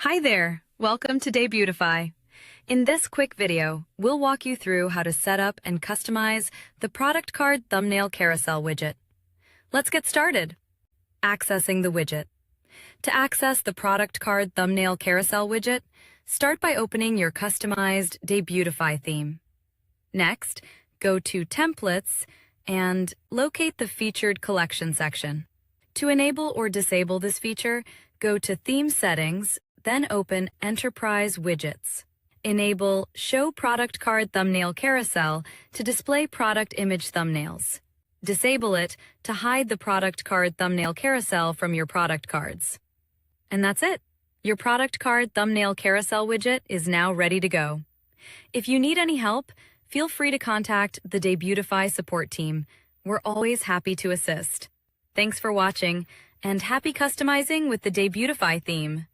Hi there, welcome to Debutify. In this quick video, we'll walk you through how to set up and customize the product card thumbnail carousel widget. Let's get started. Accessing the widget. To access the product card thumbnail carousel widget, start by opening your customized Debutify theme. Next, go to Templates and locate the Featured Collection section. To enable or disable this feature, go to Theme Settings, then open Enterprise Widgets. Enable Show Product Card Thumbnail Carousel to display product image thumbnails. Disable it to hide the product card thumbnail carousel from your product cards. And that's it. Your product card thumbnail carousel widget is now ready to go. If you need any help, feel free to contact the Debutify Support Team. We're always happy to assist. Thanks for watching, and happy customizing with the Debutify theme.